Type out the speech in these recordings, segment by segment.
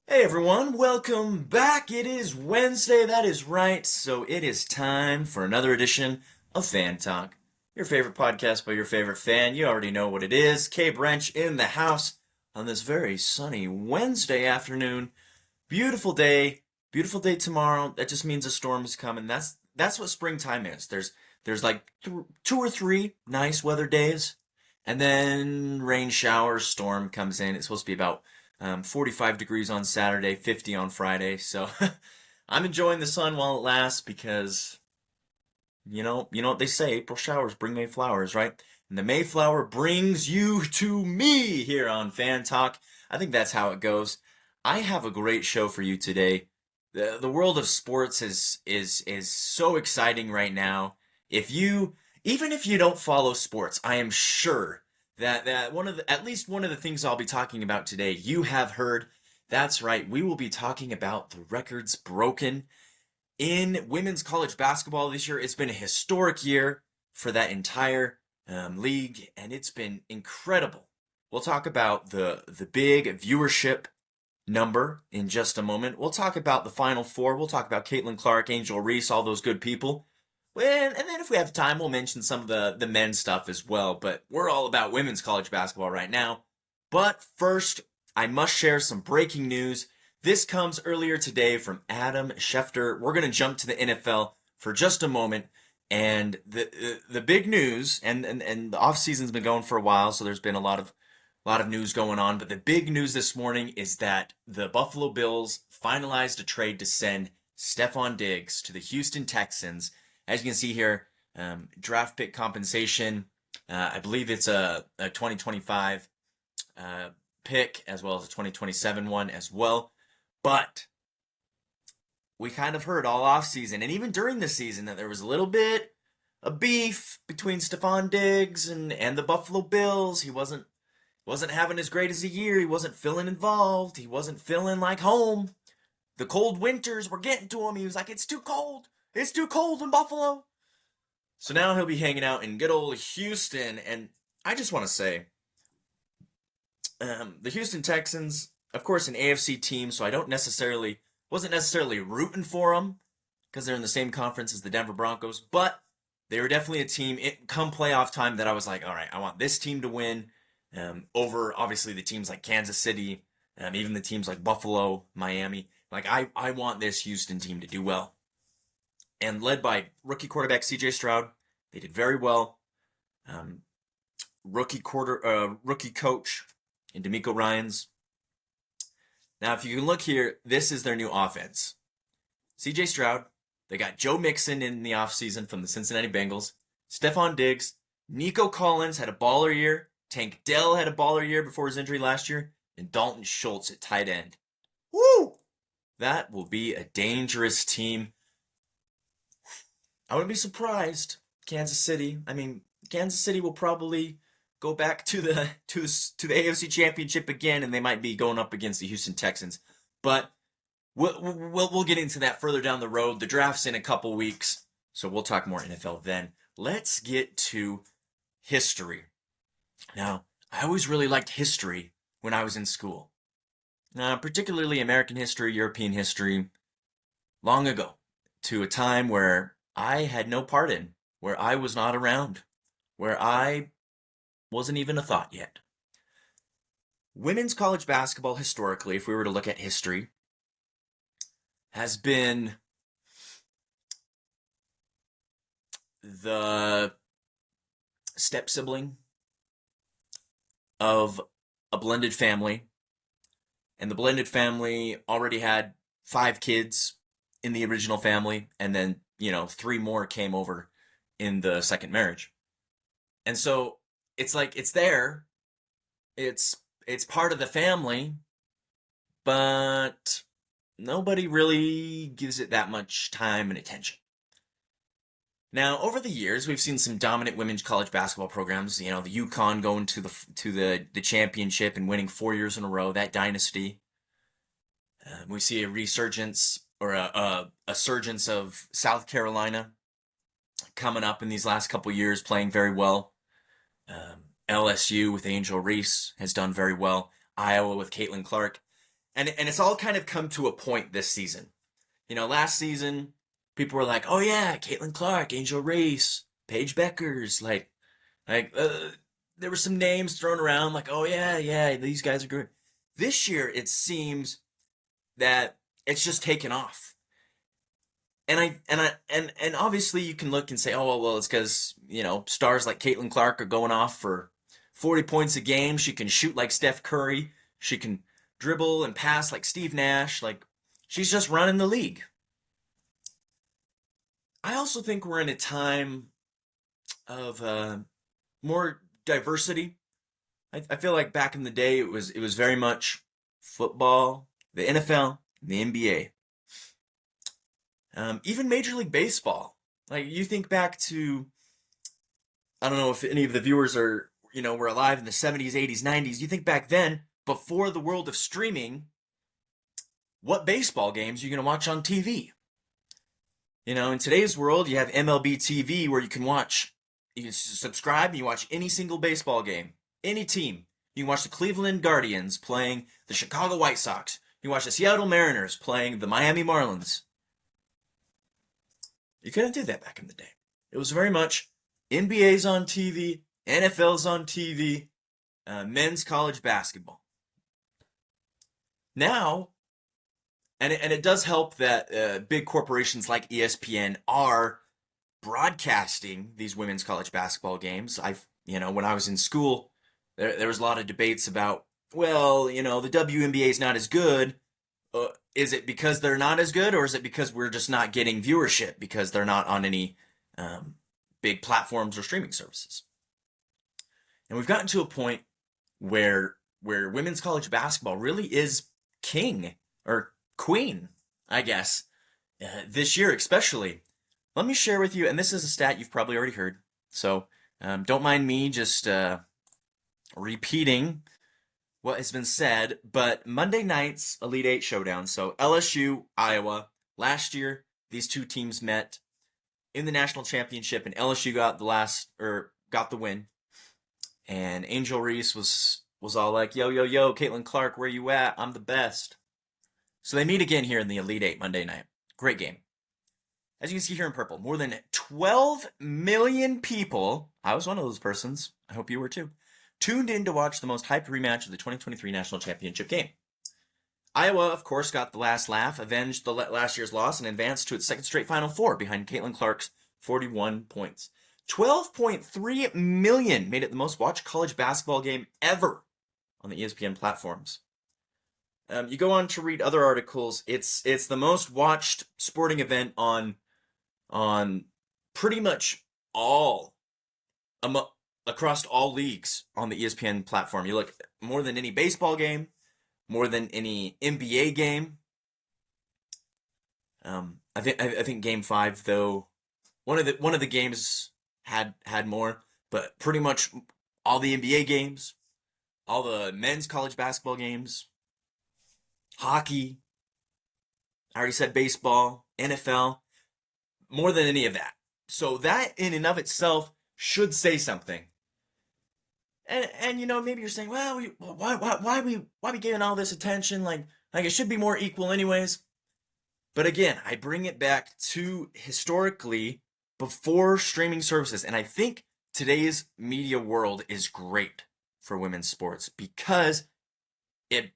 Hey everyone, welcome back. It is Wednesday, that is right. So it is time for another edition of Fan Talk, your favorite podcast by your favorite fan. You already know what it is. Cabe Wrench in the house on this very sunny Wednesday afternoon. Beautiful day tomorrow. That just means a storm is coming. That's what springtime is. There's like two or three nice weather days, and then rain shower, storm comes in. It's supposed to be about 45 degrees on Saturday, 50 on Friday. So I'm enjoying the sun while it lasts because you know what they say, April showers bring May flowers, right? And the Mayflower brings you to me here on Fan Talk. I think that's how it goes. I have a great show for you today. The world of sports is so exciting right now. If you Even if you don't follow sports, I am sure that at least one of the things I'll be talking about today you have heard. That's right. We will be talking about the records broken in women's college basketball this year. It's been a historic year for that entire league, and it's been incredible. We'll talk about the big viewership number in just a moment. We'll talk about the Final Four. We'll talk about Caitlin Clark, Angel Reese, all those good people. And then if we have time, we'll mention some of the men's stuff as well. But we're all about women's college basketball right now. But first, I must share some breaking news. This comes earlier today from Adam Schefter. We're going to jump to the NFL for just a moment. And the big news, and the off season's been going for a while, so there's been a lot of news going on. But the big news this morning is that the Buffalo Bills finalized a trade to send Stephon Diggs to the Houston Texans. As you can see here, draft pick compensation. I believe it's a 2025 pick as well as a 2027 one as well. But we kind of heard all off season and even during the season that there was a little bit of beef between Stephon Diggs and the Buffalo Bills. He wasn't having as great as a year. He wasn't feeling involved. He wasn't feeling like home. The cold winters were getting to him. He was like, it's too cold. It's too cold in Buffalo. So now he'll be hanging out in good old Houston. And I just want to say, the Houston Texans, of course, an AFC team, so I wasn't necessarily rooting for them because they're in the same conference as the Denver Broncos, but they were definitely a team come playoff time that I was like, all right, I want this team to win over obviously the teams like Kansas City, even the teams like Buffalo, Miami. Like I want this Houston team to do well. And led by rookie quarterback CJ Stroud, they did very well. Um, rookie coach and D'Amico Ryans. Now, if you can look here, this is their new offense. CJ Stroud, they got Joe Mixon in the offseason from the Cincinnati Bengals, Stephon Diggs, Nico Collins had a baller year, Tank Dell had a baller year before his injury last year, and Dalton Schultz at tight end. Woo! That will be a dangerous team. I wouldn't be surprised. Kansas City. I mean, Kansas City will probably go back to the AFC Championship again, and they might be going up against the Houston Texans. But we'll get into that further down the road. The draft's in a couple weeks, so we'll talk more NFL then. Let's get to history. Now, I always really liked history when I was in school, particularly American history, European history, long ago, to a time where I had no part in, where I was not around, where I wasn't even a thought yet. Women's college basketball, historically, if we were to look at history, has been the step sibling of a blended family. And the blended family already had 5 kids in the original family, and then, 3 more came over in the second marriage. And so it's like it's there. It's part of the family, but nobody really gives it that much time and attention. Now, over the years, we've seen some dominant women's college basketball programs. The UConn going to the championship and winning 4 years in a row. That dynasty. We see a resurgence or a surgence of South Carolina coming up in these last couple years, playing very well. LSU with Angel Reese has done very well. Iowa with Caitlin Clark. and it's all kind of come to a point this season. Last season, people were like, "Oh yeah, Caitlin Clark, Angel Reese, Paige Beckers." There were some names thrown around, like, "Oh yeah, yeah, these guys are good." This year, it seems that it's just taken off. And obviously you can look and say, "Oh well, it's because stars like Caitlin Clark are going off for 40 points a game. She can shoot like Steph Curry. She can dribble and pass like Steve Nash. Like she's just running the league." I also think we're in a time of more diversity. I feel like back in the day it was very much football, the NFL, the NBA. Even Major League Baseball. Like you think back to, I don't know if any of the viewers were alive in the 70s, 80s, 90s. You think back then, before the world of streaming, what baseball games are you going to watch on TV? In today's world, you have MLB TV where you can subscribe and you watch any single baseball game, any team. You can watch the Cleveland Guardians playing the Chicago White Sox. You can watch the Seattle Mariners playing the Miami Marlins. You couldn't do that back in the day. It was very much NBA's on TV, NFL's on TV, men's college basketball. Now, and it does help that big corporations like ESPN are broadcasting these women's college basketball games. When I was in school, there was a lot of debates about, well, the WNBA is not as good. Is it because they're not as good, or is it because we're just not getting viewership because they're not on any big platforms or streaming services? And we've gotten to a point where women's college basketball really is king or queen, I guess, this year especially. Let me share with you, and this is a stat you've probably already heard, so don't mind me just repeating what has been said, but Monday night's Elite Eight showdown, so LSU, Iowa, last year these two teams met in the national championship, and LSU got the win, and Angel Reese was all like, "Yo, yo, yo, Caitlin Clark, where you at? I'm the best." So they meet again here in the Elite Eight Monday night. Great game. As you can see here in purple, more than 12 million people, I was one of those persons, I hope you were too, tuned in to watch the most hyped rematch of the 2023 National Championship game. Iowa, of course, got the last laugh, avenged the last year's loss, and advanced to its second straight Final Four behind Caitlin Clark's 41 points. 12.3 million made it the most watched college basketball game ever on the ESPN platforms. You go on to read other articles. It's the most watched sporting event on pretty much across all leagues on the ESPN platform. You look more than any baseball game, more than any NBA game. I think Game 5 though, one of the games had more, but pretty much all the NBA games, all the men's college basketball games, hockey, I already said baseball, NFL, more than any of that. So that in and of itself should say something. And maybe you're saying, well, why we giving all this attention? Like it should be more equal anyways. But again, I bring it back to historically before streaming services, and I think today's media world is great for women's sports because it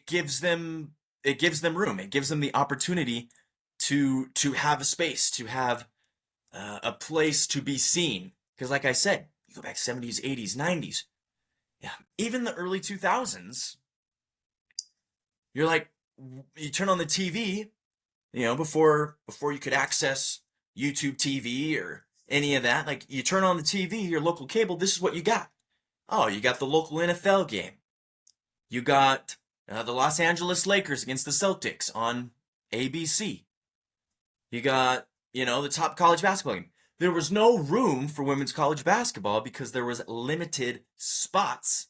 gives them room. It gives them the opportunity to have a space, to have a place to be seen. Because like I said, you go back 70s, 80s, 90s, yeah, even the early 2000s, you're like, you turn on the TV, before you could access YouTube TV or any of that, like you turn on the TV, your local cable, this is what you got. Oh, you got the local NFL game. You got the Los Angeles Lakers against the Celtics on ABC. You got, the top college basketball game. There was no room for women's college basketball because there was limited spots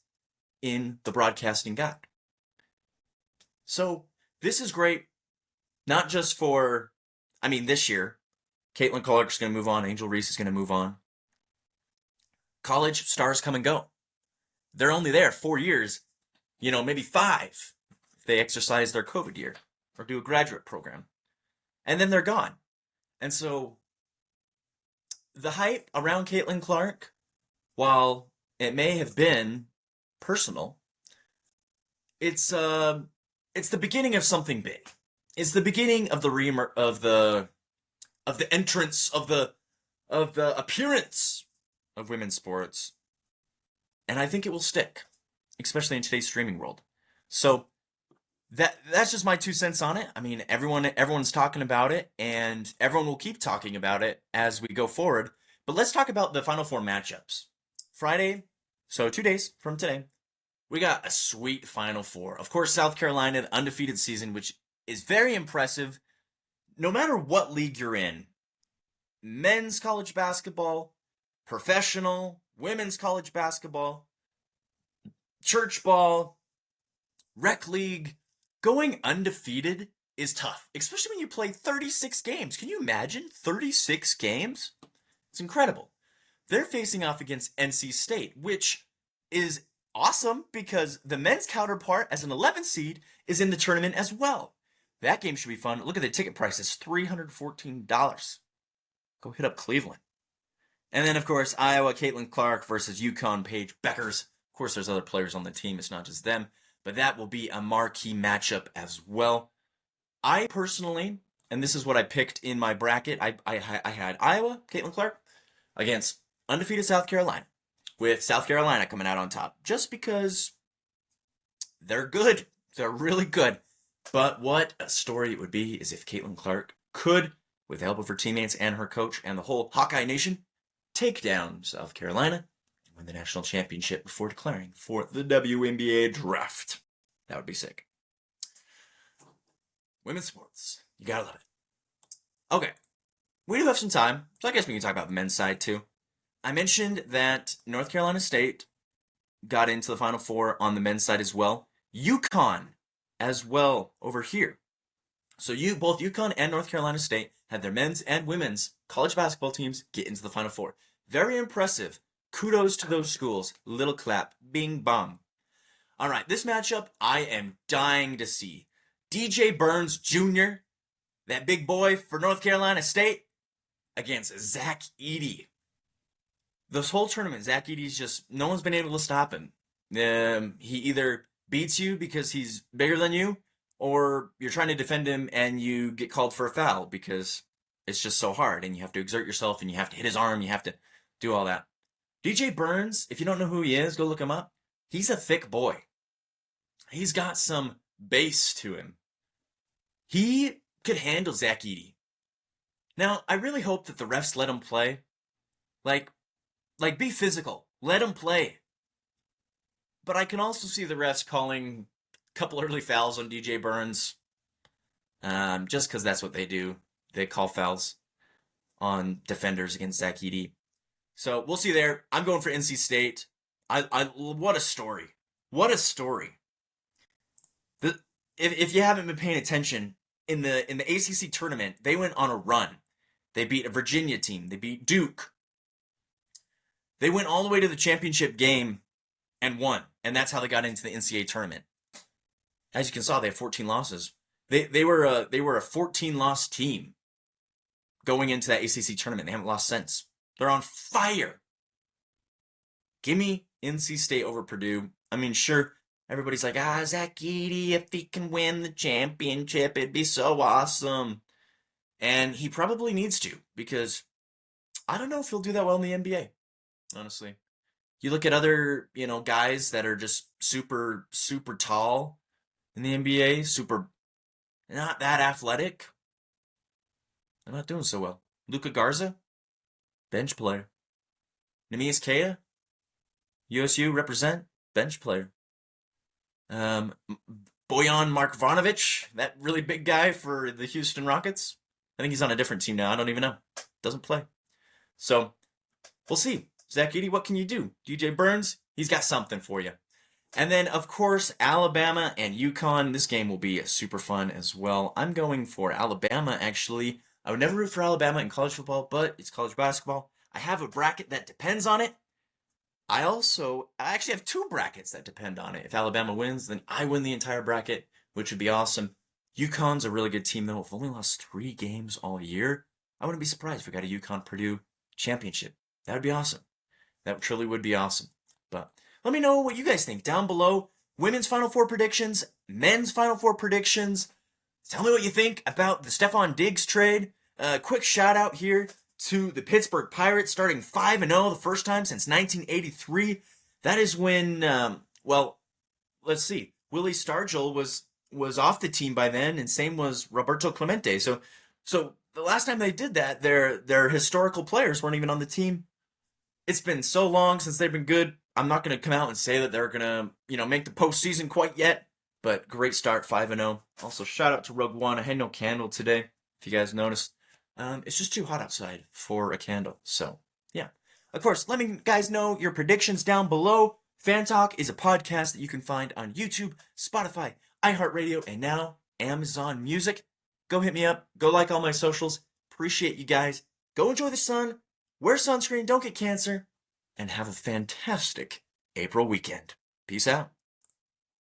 in the broadcasting guide. So this is great, not just for, this year, Caitlin Clark's going to move on, Angel Reese is going to move on. College stars come and go. They're only there 4 years, maybe 5. if they exercise their COVID year or do a graduate program. And then they're gone. And so the hype around Caitlin Clark, while it may have been personal, it's the beginning of something big. It's the beginning of the entrance of the appearance of women's sports, and I think it will stick, especially in today's streaming world. So that's just my 2 cents on it. I mean, everyone's talking about it, and everyone will keep talking about it as we go forward. But let's talk about the Final Four matchups. Friday, so 2 days from today, we got a sweet Final Four. Of course, South Carolina, an undefeated season, which is very impressive. No matter what league you're in, men's college basketball, professional, women's college basketball, church ball, rec league, going undefeated is tough, especially when you play 36 games. Can you imagine 36 games? It's incredible. They're facing off against NC State, which is awesome because the men's counterpart as an 11th seed is in the tournament as well. That game should be fun. Look at the ticket prices, $314. Go hit up Cleveland. And then, of course, Iowa, Caitlin Clark versus UConn, Paige Beckers. Of course, there's other players on the team. It's not just them. But that will be a marquee matchup as well. I personally, and this is what I picked in my bracket, I had Iowa, Caitlin Clark, against undefeated South Carolina, with South Carolina coming out on top, just because they're good. They're really good. But what a story it would be is if Caitlin Clark could, with the help of her teammates and her coach and the whole Hawkeye Nation, take down South Carolina and win the national championship before declaring for the WNBA draft. That would be sick. Women's sports. You gotta love it. Okay. We do have some time, so I guess we can talk about the men's side too. I mentioned that North Carolina State got into the Final Four on the men's side as well. UConn as well over here. So both UConn and North Carolina State had their men's and women's college basketball teams get into the Final Four. Very impressive. Kudos to those schools. Little clap. Bing bong. All right, this matchup I am dying to see. DJ Burns Jr., that big boy for North Carolina State, against Zach Edey. This whole tournament, Zach Edey's just, no one's been able to stop him. He either beats you because he's bigger than you, or you're trying to defend him and you get called for a foul because it's just so hard and you have to exert yourself and you have to hit his arm, you have to do all that. DJ Burns, if you don't know who he is, go look him up. He's a thick boy. He's got some bass to him. He could handle Zach Edey. Now, I really hope that the refs let him play. Like, be physical. Let him play. But I can also see the refs calling a couple early fouls on DJ Burns. Just because that's what they do. They call fouls on defenders against Zach Edey. So, we'll see there. I'm going for NC State. What a story. What a story. If you haven't been paying attention, in the ACC tournament, they went on a run. They beat a Virginia team. They beat Duke. They went all the way to the championship game and won. And that's how they got into the NCAA tournament. As you can saw, they have 14 losses. They were a 14-loss team going into that ACC tournament. They haven't lost since. They're on fire. Give me NC State over Purdue. I mean, sure, everybody's like, Zach Edey, if he can win the championship, it'd be so awesome. And he probably needs to, because I don't know if he'll do that well in the NBA, honestly. You look at other, guys that are just super, super tall in the NBA, not that athletic. They're not doing so well. Luka Garza, bench player. Neemias Queta, USU represent, bench player. Bojan Markovic, that really big guy for the Houston Rockets. I think he's on a different team now. I don't even know. Doesn't play. So, we'll see. Zach Edey, what can you do? DJ Burns, he's got something for you. And then, of course, Alabama and UConn. This game will be super fun as well. I'm going for Alabama, actually. I would never root for Alabama in college football, but it's college basketball. I have a bracket that depends on it. I actually have two brackets that depend on it. If Alabama wins, then I win the entire bracket. which would be awesome. UConn's a really good team, though. Have only lost 3 games all year. I wouldn't be surprised if we got a UConn Purdue championship. That would be awesome. That truly would be awesome. But let me know what you guys think down below. Women's Final Four predictions, men's Final Four predictions. Tell me what you think about the Stephon Diggs trade. Quick shout out here to the Pittsburgh Pirates starting 5-0 the first time since 1983. That is when, well, let's see, Willie Stargell was off the team by then, and same was Roberto Clemente. So the last time they did that, their historical players weren't even on the team. It's been so long since they've been good. I'm not going to come out and say that they're going to, make the postseason quite yet, but great start, 5-0. Also, shout out to Rogue One. I had no candle today, if you guys noticed. It's just too hot outside for a candle, so yeah. Of course, let me guys know your predictions down below. Fan Talk is a podcast that you can find on YouTube, Spotify, iHeartRadio, and now Amazon Music. Go hit me up. Go like all my socials. Appreciate you guys. Go enjoy the sun. Wear sunscreen. Don't get cancer. And have a fantastic April weekend. Peace out.